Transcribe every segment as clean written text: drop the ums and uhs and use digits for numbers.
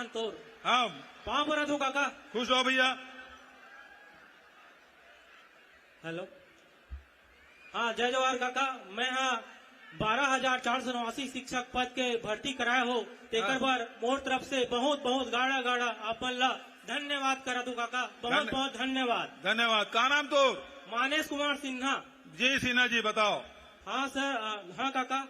कान तोड़। हाँ पाँव पर दो काका। खुश हो भैया। हेलो, हाँ जय जवाहर काका। मैं हाँ 12,489 शिक्षक पद के भर्ती कराया हो तेकर पर मोर तरफ से बहुत बहुत गाड़ा गाड़ा अपन ला धन्यवाद करा दू काका। बहुत बहुत धन्यवाद। धन्यवाद। का नाम तो? मानेश कुमार सिन्हा। जी सिन्हा जी बताओ। हाँ सर, हाँ काका,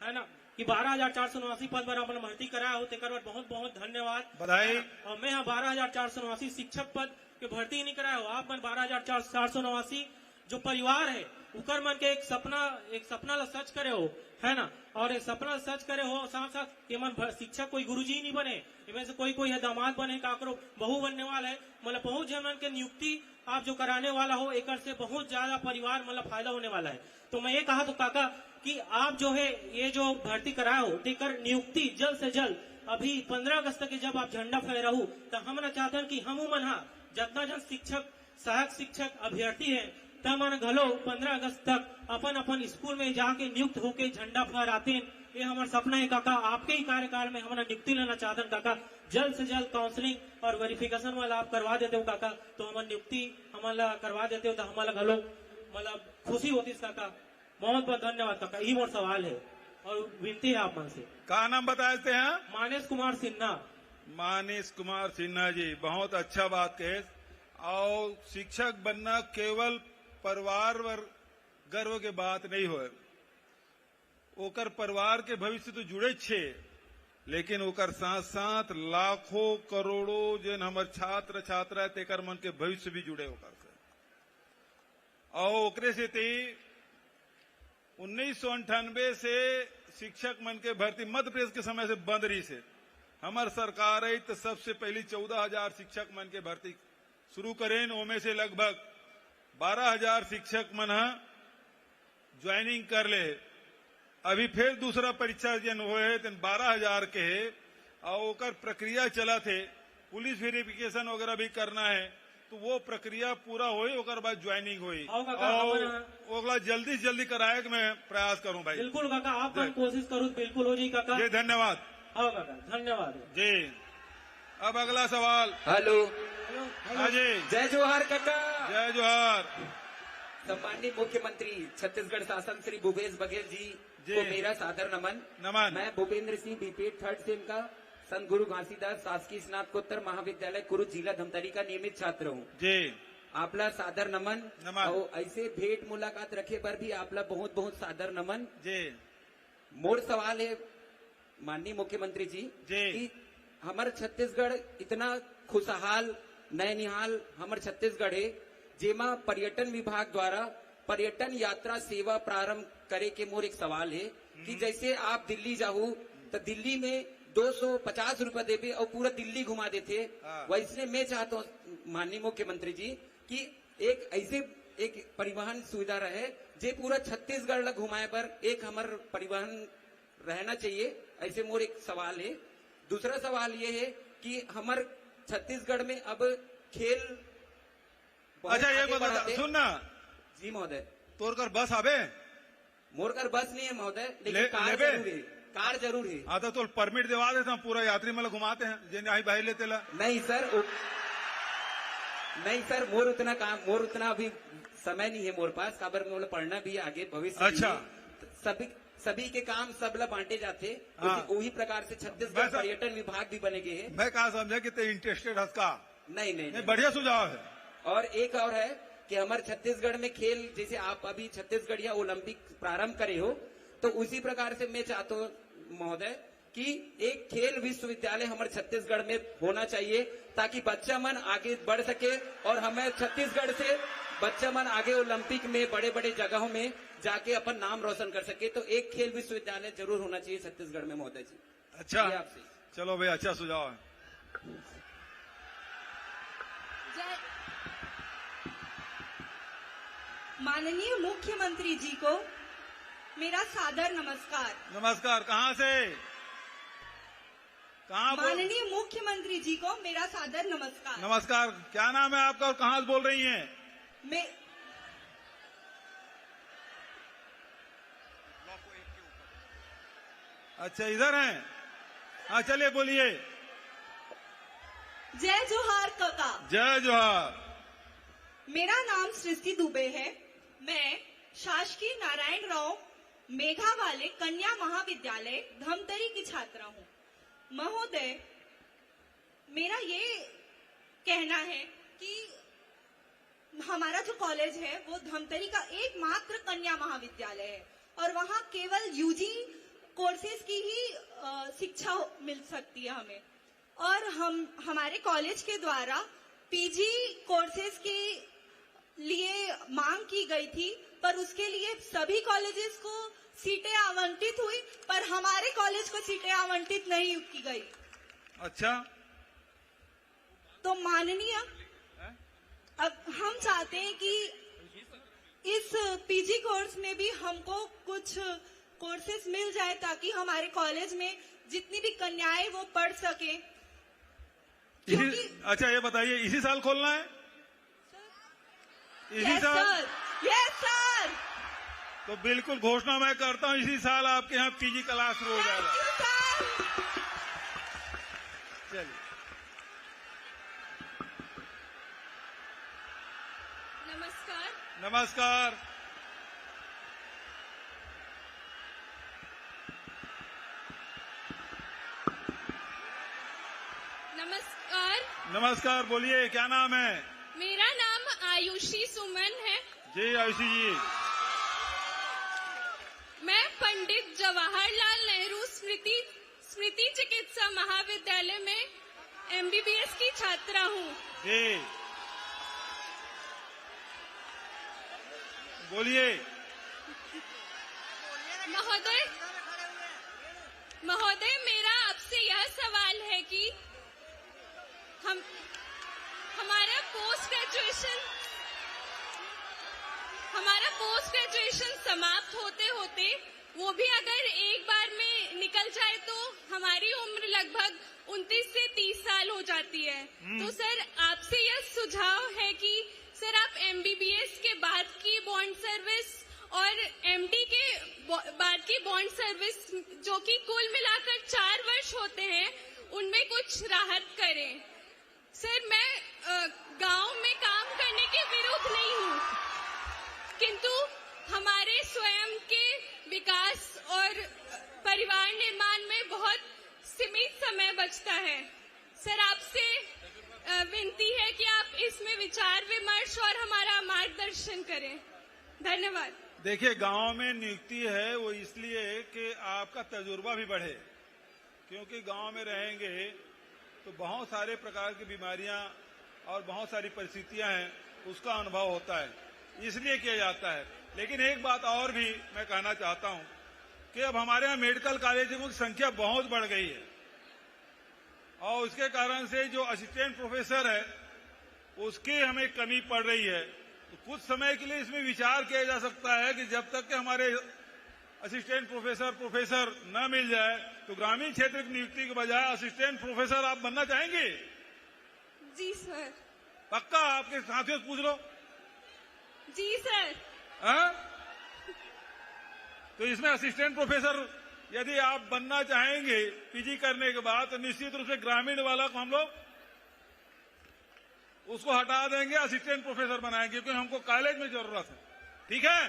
है ना कि 12,489 पद पर अपन भर्ती कराया हो तेकर पर बहुत बहुत धन्यवाद, बधाई। और मैं हाँ 12,489 शिक्षक पद के भर्ती नहीं कराया हो। आप मन 12,489 जो परिवार है उकर मन के एक सपना ला सच करे हो, है ना, और एक सपना सच करे हो। साथ साथ के मन शिक्षक कोई गुरुजी नहीं बने, इनमें से कोई है दामाद बने, काकरो बहू बनने वाला है, मतलब बहुत जन के नियुक्ति आप जो कराने वाला हो एक से बहुत ज्यादा परिवार मतलब फायदा होने वाला है। तो मैं ये कहा तो काका कि आप जो है ये जो भर्ती कराया हो तेकर नियुक्ति जल्द से जल्द अभी 15 अगस्त तक के जब आप झंडा फहराहू तो हम चाहते हैं कि हम मन जितना जन शिक्षक सहायक शिक्षक अभ्यर्थी है तब मन घलो 15 अगस्त तक अपन अपन स्कूल में जाके नियुक्त होके झंडा फहराते हैं। ये हमारा सपना है काका। आपके ही कार्यकाल में हमारा नियुक्ति लेना चाहते हैं काका। जल्द से जल्द काउंसलिंग और वेरिफिकेशन वाला आप करवा देते हो काका, तो हमारी नियुक्ति हमारा करवा देते हो तो हमारा घलो मतलब खुशी होती है काका। बहुत बहुत धन्यवाद काका। यही मोर सवाल है और विनती है आप मन से। का नाम बताते हैं? मानेश कुमार सिन्हा। मानेश कुमार सिन्हा जी, बहुत अच्छा बात कहे। और शिक्षक बनना केवल परिवार वर गर्व के बात नहीं हो, ओकर परिवार के भविष्य तो जुड़े छे, लेकिन ओकर साथ साथ लाखों करोड़ों जिन हमारे छात्र छात्रा तेकर मन के भविष्य भी जुड़े ओकर से। और ओकरे से 1998 से शिक्षक मन के भर्ती मध्य प्रदेश के समय से बंद रही से। हमार सरकार आई तो सबसे पहली 14,000 शिक्षक मन के भर्ती शुरू करें, ओमे से लगभग 12,000 शिक्षक मन ज्वाइनिंग कर ले। अभी फिर दूसरा परीक्षा जन हुए 12,000 के है और ओकर प्रक्रिया चला थे। पुलिस वेरिफिकेशन वगैरह भी करना है तो वो प्रक्रिया पूरा हुई, ओकर बाद ज्वाइनिंग हुई और ओकला जल्दी से जल्दी कराए के मैं प्रयास करूं भाई। बिल्कुल काका, आप कोशिश करूँ बिल्कुल हो जी काका। जी धन्यवाद। हाँ काका धन्यवाद जी। अब अगला सवाल। हेलो। हाँ जी। जय जोहार काका। जय जोहार। सम्मानित मुख्यमंत्री छत्तीसगढ़ शासन श्री भूपेश बघेल जी को मेरा सादर नमन। मैं Bhupendra Singh BPEd 3rd same का संत गुरु घासीदास शासकीय स्नातकोत्तर महाविद्यालय कुरुद जिला धमतरी का नियमित छात्र हूँ जी। आपला सादर नमन। और ऐसे भेंट मुलाकात रखे पर भी आपला बहुत बहुत सादर नमन जी। मोर सवाल है माननीय मुख्यमंत्री जी कि हमारे छत्तीसगढ़ इतना खुशहाल नैनिहाल हमारे छत्तीसगढ़ है, जेमा पर्यटन विभाग द्वारा पर्यटन यात्रा सेवा प्रारंभ करे के मोर एक सवाल है कि जैसे आप दिल्ली जाऊ तो दिल्ली में 250 रुपए देवे और पूरा दिल्ली घुमा देते, वैसे मैं चाहता हूँ माननीय मुख्यमंत्री जी कि एक ऐसे एक परिवहन सुविधा रहे जे पूरा छत्तीसगढ़ घुमाए पर एक हमार परिवहन रहना चाहिए। ऐसे मोर एक सवाल है। दूसरा सवाल ये है कि हमार छत्तीसगढ़ में अब खेल। अच्छा ये बता सुनना जी महोदय। तोर कर बस आवे? मोर कर बस नहीं है महोदय, लेकिन कार जरूर है। कार जरूर है। हाँ तो परमिट दिवा देते हैं, पूरा यात्री मतलब घुमाते हैं जिन आई भाई लेते ला। नहीं सर मोर उतना अभी समय नहीं है मोर पास, खबर में पढ़ना भी आगे भविष्य। अच्छा सभी के काम सब ला बांटे जाते। वही प्रकार से छत्तीसगढ़ पर्यटन विभाग भी बने गए हैं। मैं कहा समझा कि ते इंटरेस्टेड हस का? नहीं बढ़िया सुझाव है। और एक और है कि हमारे छत्तीसगढ़ में खेल, जैसे आप अभी छत्तीसगढ़ या ओलंपिक प्रारंभ करे हो तो उसी प्रकार से मैं चाहता हूँ महोदय कि एक खेल विश्वविद्यालय हमारे छत्तीसगढ़ में होना चाहिए ताकि बच्चा मन आगे बढ़ सके और हमें छत्तीसगढ़ से बच्चा मन आगे ओलंपिक में बड़े बड़े जगहों में जाके अपन नाम रोशन कर सके। तो एक खेल विश्वविद्यालय जरूर होना चाहिए छत्तीसगढ़ में महोदय जी। अच्छा आपसे चलो भाई, अच्छा सुझाव है। माननीय मुख्यमंत्री जी को मेरा सादर नमस्कार। नमस्कार। कहाँ से? कहाँ? माननीय मुख्यमंत्री जी को मेरा सादर नमस्कार। नमस्कार। क्या नाम है आपका और कहाँ से बोल रही हैं? मैं अच्छा इधर हैं। हाँ चलिए बोलिए। जय जोहार काका। जय जोहार। मेरा नाम सृष्टि दुबे है। मैं शासकीय नारायण राव मेघावाले कन्या महाविद्यालय धमतरी की छात्रा हूँ। महोदय, मेरा ये कहना है कि हमारा जो कॉलेज है वो धमतरी का एकमात्र कन्या महाविद्यालय है और वहाँ केवल यूजी कोर्सेज की ही शिक्षा मिल सकती है हमें। और हमारे कॉलेज के द्वारा पीजी कोर्सेज के लिए मांग की गई थी, पर उसके लिए सभी कॉलेजेस को सीटें आवंटित हुई, पर हमारे कॉलेज को सीटें आवंटित नहीं की गई। अच्छा, तो माननीय, अब हम चाहते हैं कि इस पीजी कोर्स में भी हमको कुछ कोर्सेज मिल जाए ताकि हमारे कॉलेज में जितनी भी कन्याएं वो पढ़ सके। अच्छा ये बताइए, इसी साल खोलना है? इसी साल? Yes sir. तो बिल्कुल घोषणा मैं करता हूं, इसी साल आपके यहाँ पीजी क्लास शुरू हो जाएगा। चलिए। नमस्कार। नमस्कार। नमस्कार। नमस्कार, बोलिए क्या नाम है? मेरा नाम आयुषी सुमन है। जी आयुषी जी। मैं पंडित जवाहरलाल नेहरू स्मृति चिकित्सा महाविद्यालय में एमबीबीएस की छात्रा हूँ। जी बोलिए। महोदय, मेरा आपसे यह सवाल है कि हमारा पोस्ट ग्रेजुएशन समाप्त होते होते वो भी अगर एक बार में निकल जाए तो हमारी उम्र लगभग 29 से 30 साल हो जाती है। तो सर आपसे यह सुझाव है कि सर आप एमबीबीएस के बाद की बॉन्ड सर्विस और एमडी के बाद की बॉन्ड सर्विस जो कि कुल मिलाकर 4 वर्ष होते हैं उनमें कुछ राहत करें। सर मैं गांव में काम करने के विरुद्ध नहीं हूँ, किंतु हमारे स्वयं के विकास और परिवार निर्माण में बहुत सीमित समय बचता है। सर आपसे विनती है कि आप इसमें विचार विमर्श और हमारा मार्गदर्शन करें। धन्यवाद। देखिए, गांव में नियुक्ति है वो इसलिए कि आपका तजुर्बा भी बढ़े, क्योंकि गांव में रहेंगे तो बहुत सारे प्रकार की बीमारियां और बहुत सारी परिस्थितियां हैं, उसका अनुभव होता है, इसलिए किया जाता है। लेकिन एक बात और भी मैं कहना चाहता हूं कि अब हमारे यहाँ मेडिकल कॉलेजों की संख्या बहुत बढ़ गई है और उसके कारण से जो असिस्टेंट प्रोफेसर है उसकी हमें कमी पड़ रही है। तो कुछ समय के लिए इसमें विचार किया जा सकता है कि जब तक कि हमारे असिस्टेंट प्रोफेसर न मिल जाए तो ग्रामीण क्षेत्र की नियुक्ति के बजाय असिस्टेंट प्रोफेसर आप बनना चाहेंगे? जी सर। पक्का? आपके साथियों से पूछ लो। जी सर। तो इसमें असिस्टेंट प्रोफेसर यदि आप बनना चाहेंगे पीजी करने के बाद तो निश्चित रूप से ग्रामीण वाला को हम लोग उसको हटा देंगे, असिस्टेंट प्रोफेसर बनाएंगे, क्योंकि हमको कॉलेज में जरूरत है। ठीक है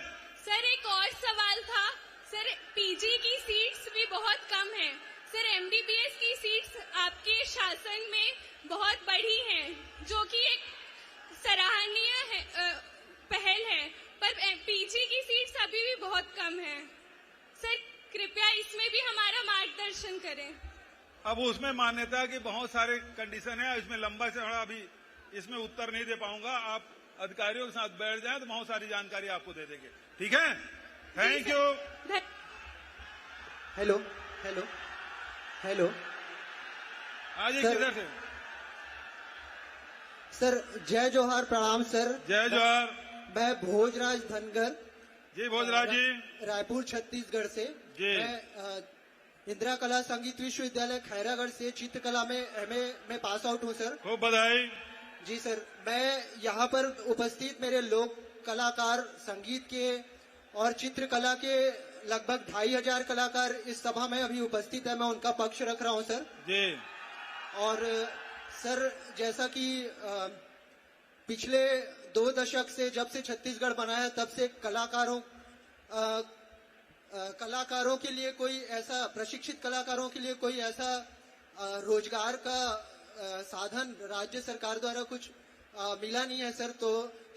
सर। एक और सवाल था सर, पीजी की सीट्स भी बहुत कम हैं। सर एमबीबीएस की सीट्स आपके शासन में बहुत बढ़ी हैं, जो कि एक सराहनीय पहल है, पर पीजी की सीट्स अभी भी बहुत कम हैं। सर कृपया इसमें भी हमारा मार्गदर्शन करें। अब उसमें मान्यता की बहुत सारे कंडीशन है, इसमें लंबा चौड़ा अभी इसमें उत्तर नहीं दे पाऊंगा। आप अधिकारियों के साथ बैठ जाएं तो बहुत सारी जानकारी आपको दे देंगे। ठीक है, thank you. Hello hello hello. आज किधर से? सर जय जोहार, प्रणाम सर। जय जोहार। मैं भोजराज धनगर। जी भोजराज जी। रायपुर छत्तीसगढ़ से जी। मैं इंदिरा कला संगीत विश्वविद्यालय खैरागढ़ से चित्रकला में एमए में पास आउट हूँ सर। खूब बधाई। जी सर, मैं यहाँ पर उपस्थित मेरे लोक कलाकार, संगीत के और चित्रकला के लगभग 2500 कलाकार इस सभा में अभी उपस्थित है, मैं उनका पक्ष रख रहा हूँ सर। जी। और सर, जैसा कि पिछले 2 दशक से जब से छत्तीसगढ़ बना है तब से कलाकारों के लिए कोई ऐसा प्रशिक्षित कलाकारों के लिए कोई ऐसा रोजगार का साधन राज्य सरकार द्वारा कुछ मिला नहीं है सर। तो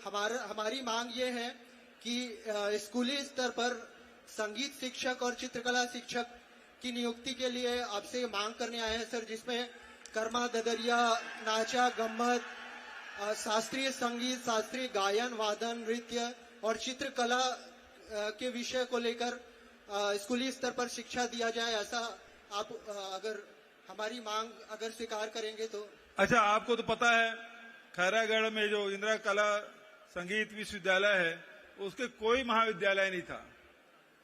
हमारी मांग ये है कि स्कूली स्तर पर संगीत शिक्षक और चित्रकला शिक्षक की नियुक्ति के लिए आपसे मांग करने आए हैं सर, जिसमें कर्मा, ददरिया, नाचा, गम्मत, शास्त्रीय संगीत, शास्त्रीय गायन, वादन, नृत्य और चित्रकला के विषय को लेकर स्कूली स्तर पर शिक्षा दिया जाए। ऐसा आप अगर हमारी मांग अगर स्वीकार करेंगे तो। अच्छा, आपको तो पता है खैरागढ़ में जो इंदिरा कला संगीत विश्वविद्यालय है उसके कोई महाविद्यालय नहीं था।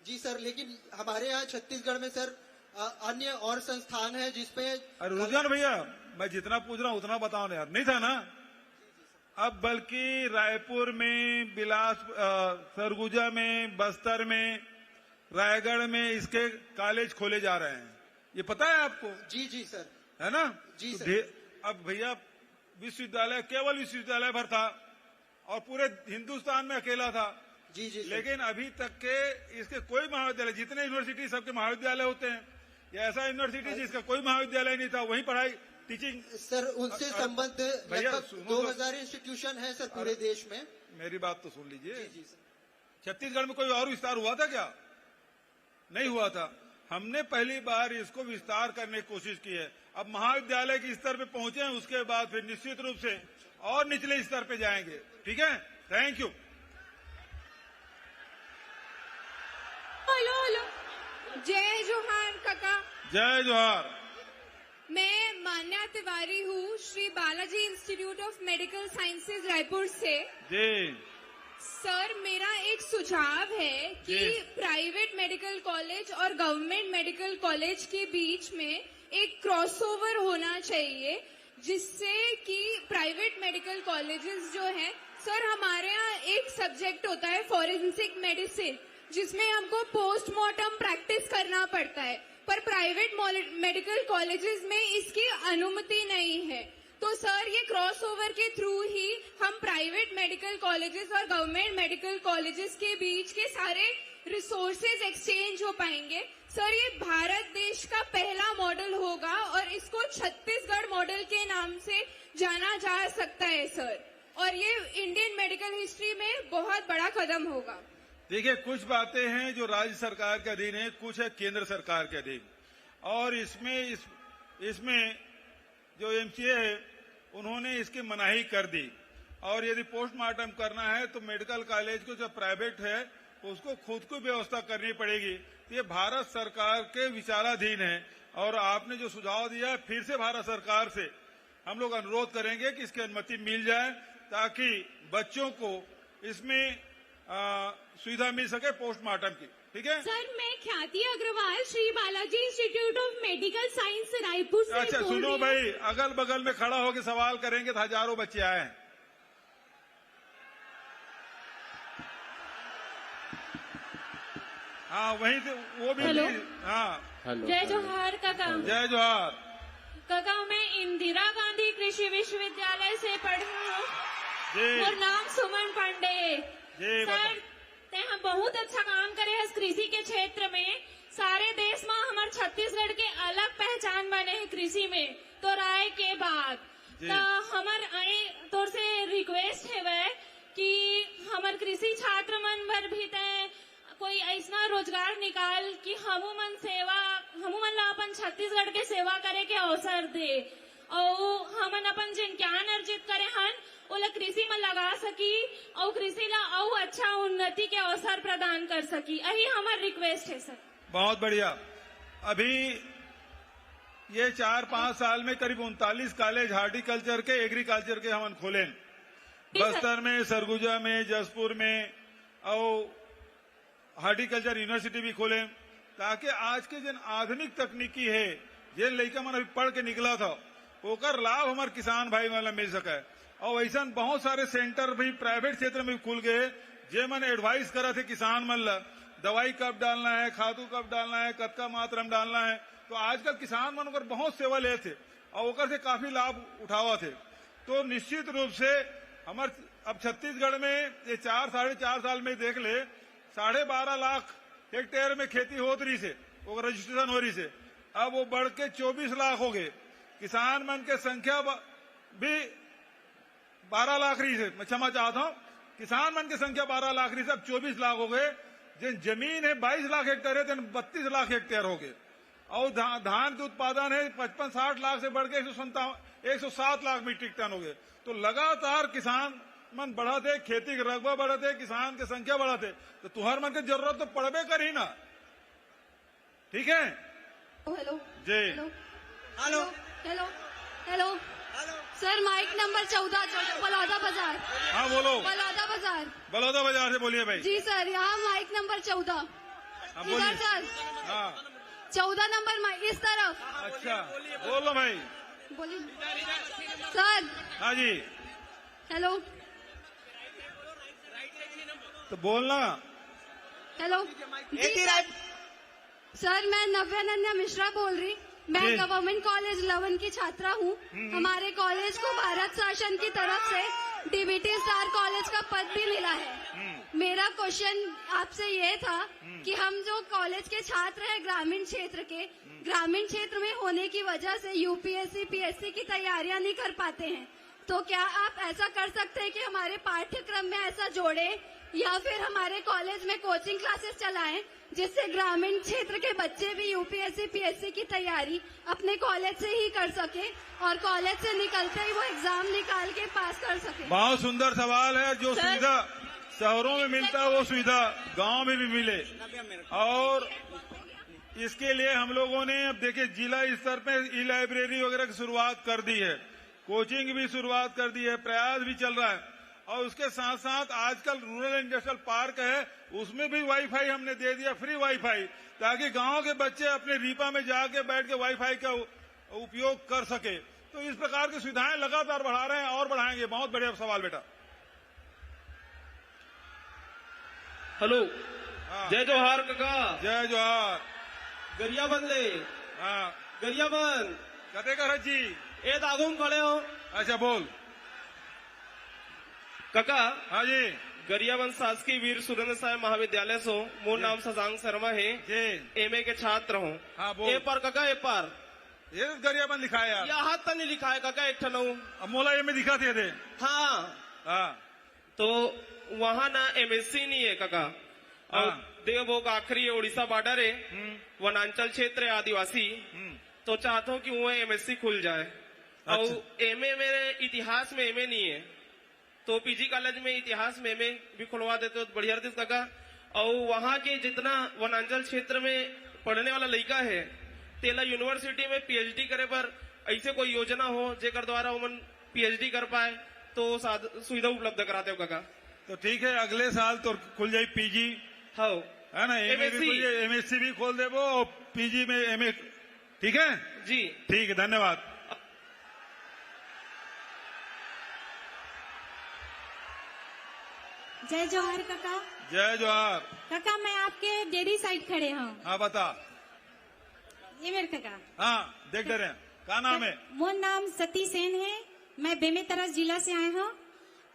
जी सर, लेकिन हमारे यहाँ छत्तीसगढ़ में सर अन्य और संस्थान है जिसपे। अरे रुझान भैया, मैं जितना पूछ रहा हूँ उतना बताओ ना यार। नहीं था ना? अब बल्कि रायपुर में, सरगुजा में, बस्तर में, रायगढ़ में इसके कॉलेज खोले जा रहे हैं। ये पता है आपको? जी जी सर। है ना? जी तो सर। अब भैया विश्वविद्यालय केवल विश्वविद्यालय भर था और पूरे हिंदुस्तान में अकेला था। जी जी। लेकिन अभी तक के इसके कोई महाविद्यालय, जितने यूनिवर्सिटी सबके महाविद्यालय होते हैं, या ऐसा यूनिवर्सिटी जिसका कोई महाविद्यालय नहीं था वहीं पढ़ाई टीचिंग। सर, उनसे संबद्ध लगभग 2000 इंस्टीट्यूशन है सर पूरे देश में। मेरी बात तो सुन लीजिए। जी जी सर। छत्तीसगढ़ में कोई और विस्तार हुआ था क्या? नहीं हुआ था। हमने पहली बार इसको विस्तार करने की कोशिश की है। अब महाविद्यालय के स्तर पे पहुंचे हैं, उसके बाद फिर निश्चित रूप से और निचले स्तर पे जाएंगे। ठीक है, थैंक यू। हेलो हेलो, जय जोहार काका। जय जोहार। मैं मान्या तिवारी हूँ, Shri Balaji institute of medical sciences Raipur से। जी सर, मेरा एक सुझाव है कि प्राइवेट मेडिकल कॉलेज और गवर्नमेंट मेडिकल कॉलेज के बीच में एक क्रॉसओवर होना चाहिए, जिससे कि प्राइवेट मेडिकल कॉलेजेस जो हैं, सर हमारे यहाँ एक सब्जेक्ट होता है फॉरेंसिक मेडिसिन, जिसमें हमको पोस्टमार्टम प्रैक्टिस करना पड़ता है, पर प्राइवेट मेडिकल कॉलेजेस में इसकी अनुमति नहीं है। तो सर, ये क्रॉसओवर के थ्रू ही हम प्राइवेट मेडिकल कॉलेजेस और गवर्नमेंट मेडिकल कॉलेजेस के बीच के सारे रिसोर्सेज एक्सचेंज हो पाएंगे। सर, ये भारत देश का पहला मॉडल होगा और इसको छत्तीसगढ़ मॉडल के नाम से जाना जा सकता है सर, और ये इंडियन मेडिकल हिस्ट्री में बहुत बड़ा कदम होगा। देखिए, कुछ बातें हैं जो राज्य सरकार के अधीन है, कुछ है केंद्र सरकार के अधीन, और इसमें जो एमसीए है उन्होंने इसकी मनाही कर दी। और यदि पोस्टमार्टम करना है तो मेडिकल कॉलेज को जो प्राइवेट है उसको खुद को व्यवस्था करनी पड़ेगी। ये भारत सरकार के विचाराधीन है, और आपने जो सुझाव दिया है, फिर से भारत सरकार से हम लोग अनुरोध करेंगे कि इसकी अनुमति मिल जाए, ताकि बच्चों को इसमें सुविधा मिल सके पोस्टमार्टम की। ठीक है सर, मैं Khyati Agrawal, Shri Balaji institute of medical science Raipur से। अच्छा सुनो भाई, अगल बगल में खड़ा होकर सवाल करेंगे तो हजारों बच्चे आए हैं। हाँ, वहीं से वो भी। हाँ, जय जोहार काका। जय जोहार काका, मैं इंदिरा गांधी कृषि विश्वविद्यालय से पढ़ी हूँ और नाम सुमन पांडे। सर, ते हम बहुत अच्छा काम करे हैं कृषि के क्षेत्र में। सारे देश में हमारे छत्तीसगढ़ के अलग पहचान बने हैं कृषि में, तो राय के बाद तो हमार तौर से रिक्वेस्ट है वह कि हमार कृषि छात्र मन भर भी तय कोई ऐसा रोजगार निकाल कि हमन ला अपन छत्तीसगढ़ के सेवा करे के अवसर दे, और हमन अपन जिन ज्ञान अर्जित करे हन ओला कृषि में लगा सकी और कृषि ला और अच्छा उन्नति के अवसर प्रदान कर सकी। यही हमार रिक्वेस्ट है सर। बहुत बढ़िया। अभी ये 4-5 साल में करीब 39 कॉलेज हार्टिकल्चर के, एग्रीकल्चर के हमन खोले, बस्तर में, सरगुजा में, जसपुर में, और हार्टिकल्चर यूनिवर्सिटी भी खोले, ताकि आज के जिन आधुनिक तकनीकी है, जिन लड़का मन अभी पढ़ के निकला था, ओकर लाभ हमारे किसान भाई वाला मिल सके। और ऐसा बहुत सारे सेंटर भी प्राइवेट क्षेत्र में खुल गए, जे मन एडवाइस करा थे किसान मन ला, दवाई कब डालना है, खादू कब डालना है, कतका मात्रा में डालना है। तो आजकल किसान मन बहुत सेवा ले थे, और ओकर से काफी लाभ उठावा थे। तो निश्चित रूप से हमारे अब छत्तीसगढ़ में ये 4-4.5 साल में देख ले 12.5 लाख हेक्टेयर में खेती हो रही से, वो रजिस्ट्रेशन हो रही से, अब वो बढ़ के 24 लाख हो गए। किसान मन के संख्या भी 12 लाख रही से, मैं क्षमा चाहता हूँ, किसान मन की संख्या 12 लाख रही से अब 24 लाख हो गए। जिन जमीन है 22 लाख हेक्टेयर है, 32 लाख हेक्टेयर हो गए। और धान के उत्पादन है 55-60 लाख से बढ़ के 107 लाख मीट्रिक टन हो गए। तो लगातार किसान मन बढ़ाते, खेती के रकबा बढ़ाते, किसान की संख्या बढ़ाते, तो तुहार मन की जरूरत तो पड़बे करी ना। ठीक है। Hello ji hello hello hello hello sir, mike number 14 Baloda Bazar. हाँ बोलो। बलौदा बाजार। बलौदा बाजार से बोलिए भाई। जी सर, यहाँ माइक नंबर 14। इधर सर। हाँ 14 नंबर इस तरफ। अच्छा बोलो भाई। बोलिए सर। हाँ जी हेलो तो बोलना। हेलो जी सर, मैं नव्या अनन्या मिश्रा बोल रही। मैं गवर्नमेंट कॉलेज लवन की छात्रा हूँ। हमारे कॉलेज को भारत शासन की तरफ से डीबीटी स्टार कॉलेज का पद भी मिला है। मेरा क्वेश्चन आपसे ये था कि हम जो कॉलेज के छात्र हैं ग्रामीण क्षेत्र के, ग्रामीण क्षेत्र में होने की वजह से यूपीएससी पीएससी की तैयारियां नहीं कर पाते हैं, तो क्या आप ऐसा कर सकते हैं कि हमारे पाठ्यक्रम में ऐसा जोड़े या फिर हमारे कॉलेज में कोचिंग क्लासेस चलाएं, जिससे ग्रामीण क्षेत्र के बच्चे भी यूपीएससी पीएससी की तैयारी अपने कॉलेज से ही कर सके और कॉलेज से निकलते ही वो एग्जाम निकाल के पास कर सके। बहुत सुंदर सवाल है। जो सुविधा शहरों में मिलता है वो सुविधा गांव में भी मिले, और इसके लिए हम लोगों ने अब देखिए जिला स्तर पे ई लाइब्रेरी वगैरह की शुरुआत कर दी है, कोचिंग भी शुरुआत कर दी है, प्रयास भी चल रहा है। और उसके साथ साथ आजकल रूरल इंडस्ट्रियल पार्क है, उसमें भी वाईफाई हमने दे दिया, फ्री वाईफाई, ताकि गांव के बच्चे अपने रीपा में जाके बैठ के वाईफाई का उपयोग कर सके। तो इस प्रकार की सुविधाएं लगातार बढ़ा रहे हैं और बढ़ाएंगे। बहुत बढ़िया सवाल बेटा। हेलो जय जोहार काका। जय जोहार। गरिया बंदे। हाँ गरिया बंद कते कर जी ए दागुम खड़े हो। अच्छा बोल काका। हाँ जी। गरियाबंद शासकीय वीर सुरेंद्र साय महाविद्यालय से मोर नाम शशांक शर्मा है। एमए के छात्र हूँ। हाँ बोल। ए पर काका ए पर ये गरियाबंद लिखा है यार। यहाँ तो नहीं लिखा है काका, एक ठन अब मोला ये में दिखा थे। हाँ तो वहाँ ना एमएससी नहीं है काका। और देवभोग आखिरी उड़ीसा बॉर्डर है, वनांचल क्षेत्र है आदिवासी, तो चाहता हूँ कि वो एमएससी खुल जाए। और एमए मेरे इतिहास में एमए नहीं है, तो पीजी कॉलेज में इतिहास में एमए भी खुलवा देते हो तो बढ़िया रहती काका। और वहाँ के जितना वनांचल क्षेत्र में पढ़ने वाला लड़का है, तेला यूनिवर्सिटी में पीएचडी करे पर ऐसे कोई योजना हो जेकर द्वारा उमन पीएचडी कर पाए तो सुविधा उपलब्ध कराते हो काका। तो ठीक है, अगले साल तो खुल जाए पीजी। हाँ है ना, एमएससी भी खोल देवो और पीजी में एमए। ठीक है जी, ठीक है, धन्यवाद। जय जोहार काका। जय जोहार। काका मैं आपके डेयरी साइड खड़े हूँ। हाँ बता। ये मेरे काका। हाँ देख रहे हैं, क्या नाम है? वो नाम सती सेन है। मैं बेमेतरा जिला से आया हूँ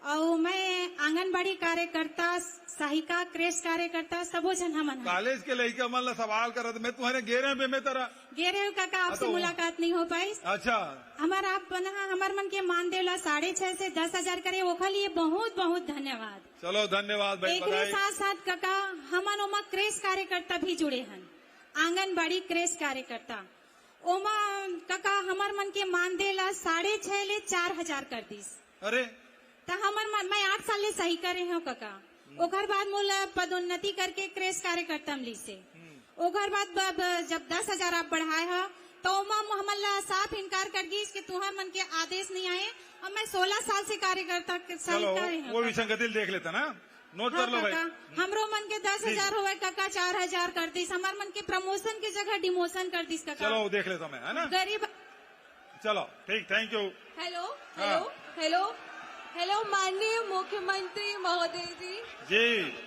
और मैं आंगनबाड़ी कार्यकर्ता, सहायिका, क्रेश कार्यकर्ता सबो जन हमन। कॉलेज के लड़का मन सवाल कर मैं तुम्हारे गेरे में बेमेतरा गेरे हूँ काका, आपसे मुलाकात नहीं हो पाई। अच्छा हमारा आप हमार मन के मान देवला 6,500 से 10,000 करे, ओखा लिए बहुत बहुत धन्यवाद। चलो धन्यवाद भाई। एक साथ साथ काका हमन ओमा क्रेश कार्यकर्ता भी जुड़े हन, आंगनबाड़ी क्रेश कार्यकर्ता। ओमा काका हमार मन के मान देला 6,500 ले 4,000 कर दीस। अरे तो हमार मैं 8 साल ले सही करे हूँ काका। ओकर बाद मोला पदोन्नति करके क्रेश कार्यकर्ता मिली से। ओकर बाद जब 10,000 आप बढ़ाए हो तो हमला साफ इनकार कर दी कि तुम्हारे मन के आदेश नहीं आए। और मैं 16 साल से कार्यकर्ता वो विसंगति देख लेता ना, नोट कर लो भाई। हमरो मन के 10,000 हुए काका 4,000 कर दी। हमार मन के प्रमोशन की जगह डिमोशन कर दी काका। चलो देख लेता मैं, है ना। गरीब। चलो ठीक, thank you. Hello hello hello hello माननीय मुख्यमंत्री महोदय जी,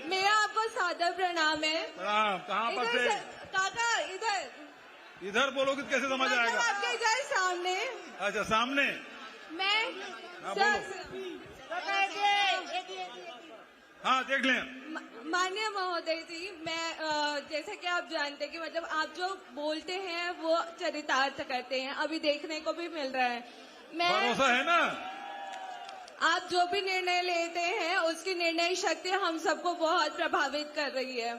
मेरा आपको सादर प्रणाम है। प्रणाम। कहाँ पर से? काका इधर इधर बोलोगे तो कैसे समझ आएगा? आपके घर सामने। अच्छा, सामने। मैं हाँ, हाँ, देख लें। माननीय महोदय जी, मैं जैसे कि आप जानते हैं कि मतलब आप जो बोलते हैं वो चरितार्थ करते हैं, अभी देखने को भी मिल रहा है। भरोसा है ना? आप जो भी निर्णय लेते हैं उसकी निर्णय शक्ति हम सबको बहुत प्रभावित कर रही है।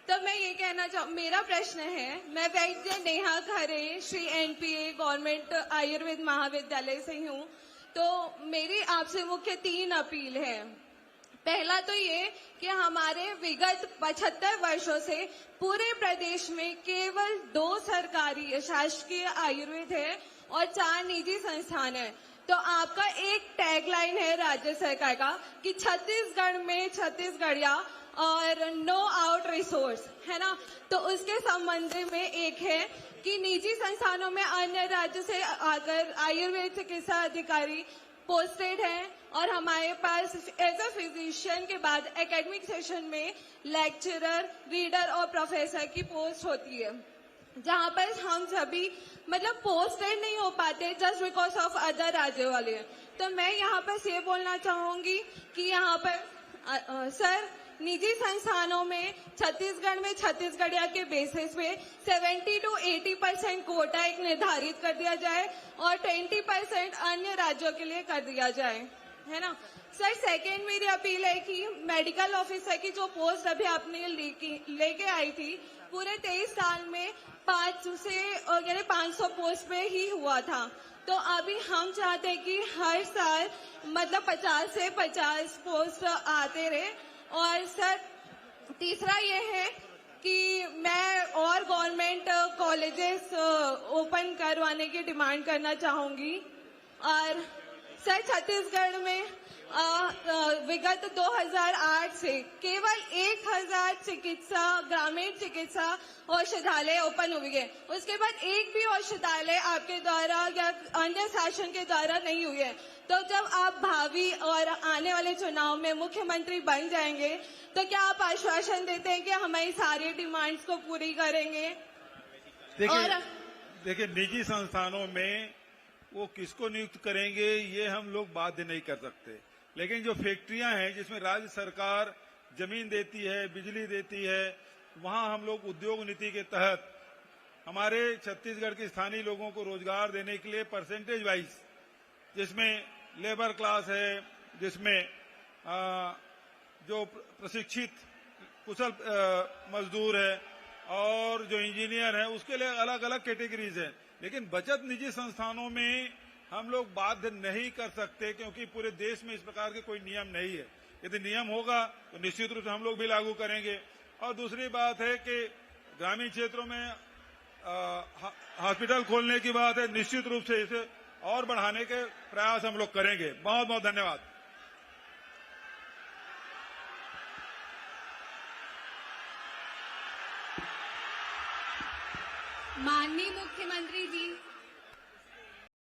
तो मैं ये कहना चाहूँ, मेरा प्रश्न है, मैं वैद्य नेहा खरे श्री NPA गवर्नमेंट आयुर्वेद महाविद्यालय से हूँ। तो मेरी आपसे मुख्य 3 अपील है। पहला तो ये कि हमारे विगत 75 वर्षों से पूरे प्रदेश में केवल 2 सरकारी शासकीय आयुर्वेद है और 4 निजी संस्थान है। तो आपका एक टैगलाइन है राज्य सरकार का कि छत्तीसगढ़ में छत्तीसगढ़िया और नो आउट रिसोर्स, है ना। तो उसके संबंध में एक है कि निजी संस्थानों में अन्य राज्य से आकर आयुर्वेद चिकित्सा अधिकारी पोस्टेड हैं और हमारे पास एज अ फिजिशियन के बाद एकेडमिक सेशन में लेक्चरर, रीडर और प्रोफेसर की पोस्ट होती है, जहाँ पर हम सभी मतलब पोस्टेड नहीं हो पाते जस्ट बिकॉज ऑफ अदर राज्यों वाले। तो मैं यहाँ पर ये बोलना चाहूंगी कि यहाँ पर सर निजी संस्थानों में छत्तीसगढ़ में छत्तीसगढ़िया के बेसिस पे 70 to 80% कोटा एक निर्धारित कर दिया जाए और 20% अन्य राज्यों के लिए कर दिया जाए, है ना। सर सेकेंड मेरी अपील है कि मेडिकल ऑफिसर की जो पोस्ट अभी आपने लेके आई थी, पूरे 23 साल में 500 पोस्ट पे ही हुआ था। तो अभी हम चाहते हैं कि हर साल मतलब 50 से 50 पोस्ट आते रहे। और सर तीसरा ये है कि मैं और गवर्नमेंट कॉलेजेस ओपन करवाने की डिमांड करना चाहूंगी। और सर छत्तीसगढ़ में विगत 2008 से केवल 1000 चिकित्सा ग्रामीण चिकित्सा औषधालय ओपन हुए हैं। उसके बाद एक भी औषधालय आपके द्वारा या अन्य शासन के द्वारा नहीं हुई है। तो जब आप भावी और आने वाले चुनाव में मुख्यमंत्री बन जाएंगे तो क्या आप आश्वासन देते हैं कि हमारी सारी डिमांड्स को पूरी करेंगे? देखिए निजी संस्थानों में वो किसको नियुक्त करेंगे ये हम लोग बाध्य नहीं कर सकते, लेकिन जो फैक्ट्रियां हैं जिसमें राज्य सरकार जमीन देती है, बिजली देती है, वहां हम लोग उद्योग नीति के तहत हमारे छत्तीसगढ़ के स्थानीय लोगों को रोजगार देने के लिए परसेंटेज वाइज, जिसमें लेबर क्लास है, जिसमें जो प्रशिक्षित कुशल मजदूर है और जो इंजीनियर है, उसके लिए अलग अलग कैटेगरीज है। लेकिन बचत निजी संस्थानों में हम लोग बाध्य नहीं कर सकते क्योंकि पूरे देश में इस प्रकार के कोई नियम नहीं है। यदि नियम होगा तो निश्चित रूप से हम लोग भी लागू करेंगे। और दूसरी बात है कि ग्रामीण क्षेत्रों में हॉस्पिटल खोलने की बात है, निश्चित रूप से इसे और बढ़ाने के प्रयास हम लोग करेंगे। बहुत बहुत धन्यवाद। माननीय मुख्यमंत्री जी,